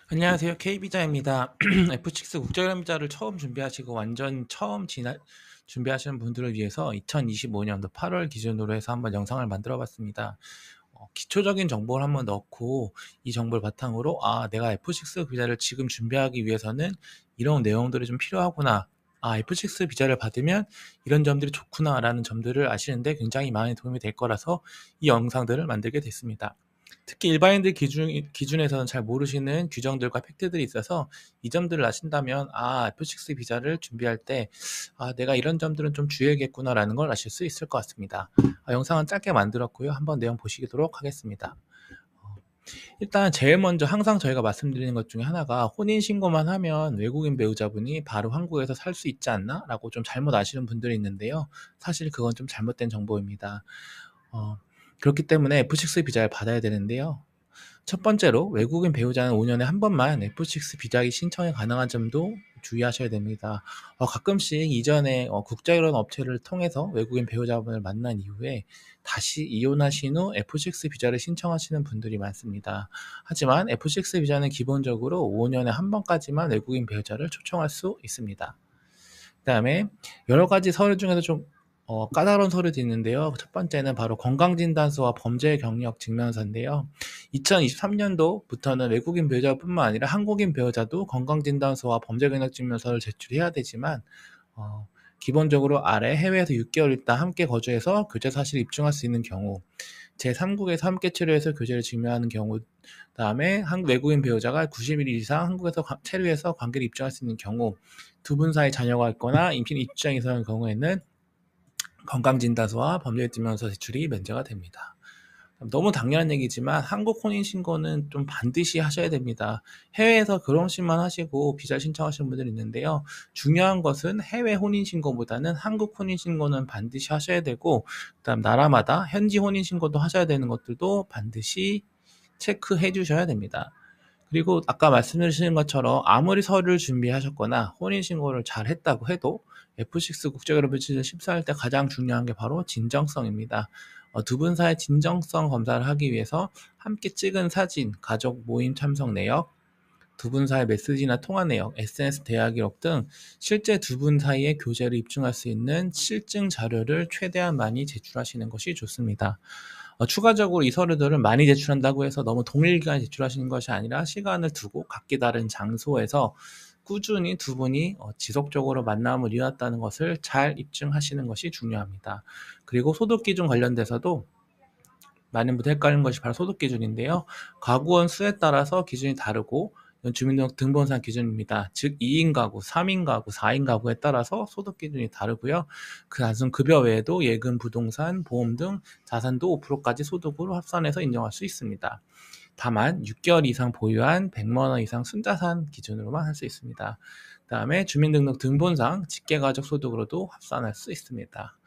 안녕하세요. K비자입니다. F6 국제여행 비자를 처음 준비하시고 완전 처음 준비하시는 분들을 위해서 2025년도 8월 기준으로 해서 한번 영상을 만들어 봤습니다. 기초적인 정보를 한번 넣고 이 정보를 바탕으로 내가 F6 비자를 지금 준비하기 위해서는 이런 내용들이 좀 필요하구나. F6 비자를 받으면 이런 점들이 좋구나라는 점들을 아시는데 굉장히 많은 도움이 될 거라서 이 영상들을 만들게 됐습니다. 특히 일반인들 기준에서는 잘 모르시는 규정들과 팩트들이 있어서 이 점들을 아신다면 F6 비자를 준비할 때 내가 이런 점들은 좀 주의해야겠구나라는 걸 아실 수 있을 것 같습니다. 영상은 짧게 만들었고요. 한번 내용 보시도록 하겠습니다. 일단 제일 먼저 항상 저희가 말씀드리는 것 중에 하나가 혼인신고만 하면 외국인 배우자분이 바로 한국에서 살 수 있지 않나? 라고 좀 잘못 아시는 분들이 있는데요. 사실 그건 좀 잘못된 정보입니다. 어, 그렇기 때문에 F6 비자를 받아야 되는데요. 첫 번째로 외국인 배우자는 5년에 한 번만 F6 비자기 신청이 가능한 점도 주의하셔야 됩니다. 가끔씩 이전에 국제결혼 업체를 통해서 외국인 배우자분을 만난 이후에 다시 이혼하신 후 F6 비자를 신청하시는 분들이 많습니다. 하지만 F6 비자는 기본적으로 5년에 한 번까지만 외국인 배우자를 초청할 수 있습니다. 그다음에 여러 가지 서류 중에서 좀 까다로운 서류도 있는데요. 첫 번째는 바로 건강진단서와 범죄 경력 증명서인데요. 2023년도부터는 외국인 배우자뿐만 아니라 한국인 배우자도 건강진단서와 범죄 경력 증명서를 제출해야 되지만 기본적으로 아래 해외에서 6개월 있다 함께 거주해서 교제 사실을 입증할 수 있는 경우, 제3국에서 함께 체류해서 교제를 증명하는 경우, 그다음에 외국인 배우자가 90일 이상 한국에서 체류해서 관계를 입증할 수 있는 경우, 두 분 사이 자녀가 있거나 임신 입주장이 있는 경우에는 건강진단서와 범죄증명서 제출이 면제가 됩니다. 너무 당연한 얘기지만 한국 혼인신고는 좀 반드시 하셔야 됩니다. 해외에서 결혼식만 하시고 비자 신청하시는 분들이 있는데요. 중요한 것은 해외 혼인신고보다는 한국 혼인신고는 반드시 하셔야 되고, 그다음 나라마다 현지 혼인신고도 하셔야 되는 것들도 반드시 체크해 주셔야 됩니다. 그리고 아까 말씀해주신 것처럼 아무리 서류를 준비하셨거나 혼인신고를 잘 했다고 해도 F6 국제결혼비자 심사할 때 가장 중요한 게 바로 진정성입니다. 두 분 사이 진정성 검사를 하기 위해서 함께 찍은 사진, 가족 모임 참석 내역, 두 분 사이 메시지나 통화 내역, SNS 대화 기록 등 실제 두 분 사이의 교제를 입증할 수 있는 실증 자료를 최대한 많이 제출하시는 것이 좋습니다. 추가적으로 이 서류들은 많이 제출한다고 해서 너무 동일기간에 제출하시는 것이 아니라 시간을 두고 각기 다른 장소에서 꾸준히 두 분이 지속적으로 만남을 이어왔다는 것을 잘 입증하시는 것이 중요합니다. 그리고 소득 기준 관련돼서도 많은 분들이 헷갈리는 것이 바로 소득 기준인데요. 가구원 수에 따라서 기준이 다르고 주민등록등본상 기준입니다. 즉 2인 가구, 3인 가구, 4인 가구에 따라서 소득 기준이 다르고요. 그 단순 급여 외에도 예금, 부동산, 보험 등 자산도 5%까지 소득으로 합산해서 인정할 수 있습니다. 다만 6개월 이상 보유한 100만 원 이상 순자산 기준으로만 할 수 있습니다. 그다음에 주민등록등본상 직계가족 소득으로도 합산할 수 있습니다.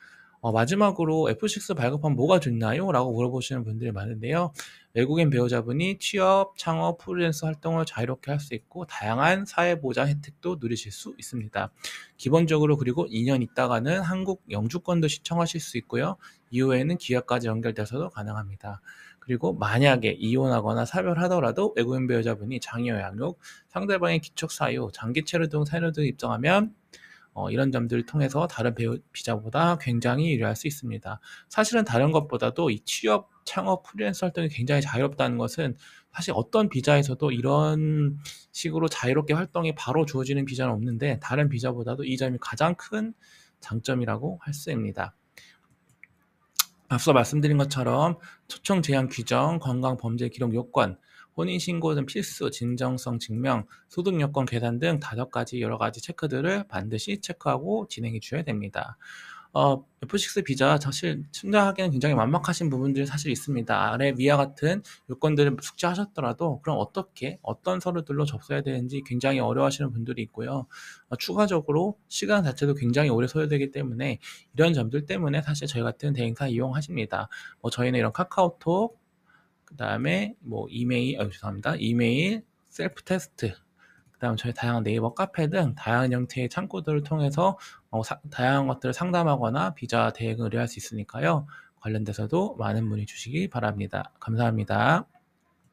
마지막으로 F6 발급하면 뭐가 좋나요? 라고 물어보시는 분들이 많은데요. 외국인 배우자분이 취업, 창업, 프리랜서 활동을 자유롭게 할 수 있고 다양한 사회보장 혜택도 누리실 수 있습니다. 기본적으로 그리고 2년 있다가는 한국 영주권도 신청하실 수 있고요. 이후에는 기업까지 연결돼서도 가능합니다. 그리고 만약에 이혼하거나 사별하더라도 외국인 배우자분이 장려, 양육, 상대방의 기척 사유, 장기 체류 등 사유 등 입증하면 이런 점들을 통해서 다른 비자보다 굉장히 유리할 수 있습니다. 사실은 다른 것보다도 이 취업, 창업, 프리랜서 활동이 굉장히 자유롭다는 것은 사실 어떤 비자에서도 이런 식으로 자유롭게 활동이 바로 주어지는 비자는 없는데 다른 비자보다도 이 점이 가장 큰 장점이라고 할 수 있습니다. 앞서 말씀드린 것처럼 초청 제한 규정, 건강 범죄 기록 요건, 혼인신고 등 필수, 진정성 증명, 소득 여건 계산 등 5가지 여러 가지 체크들을 반드시 체크하고 진행해 주셔야 됩니다. F6 비자 사실 신청하기는 굉장히 만막하신 부분들이 사실 있습니다. 아래 위와 같은 요건들을 숙지하셨더라도 그럼 어떤 서류들로 접수해야 되는지 굉장히 어려워하시는 분들이 있고요. 추가적으로 시간 자체도 굉장히 오래 소요되기 때문에 이런 점들 때문에 사실 저희 같은 대행사 이용하십니다. 저희는 이런 카카오톡, 그다음에 이메일, 셀프 테스트, 그다음 저희 다양한 네이버 카페 등 다양한 형태의 창구들을 통해서 다양한 것들을 상담하거나 비자 대행을 의뢰할 수 있으니까요. 관련돼서도 많은 문의 주시기 바랍니다. 감사합니다.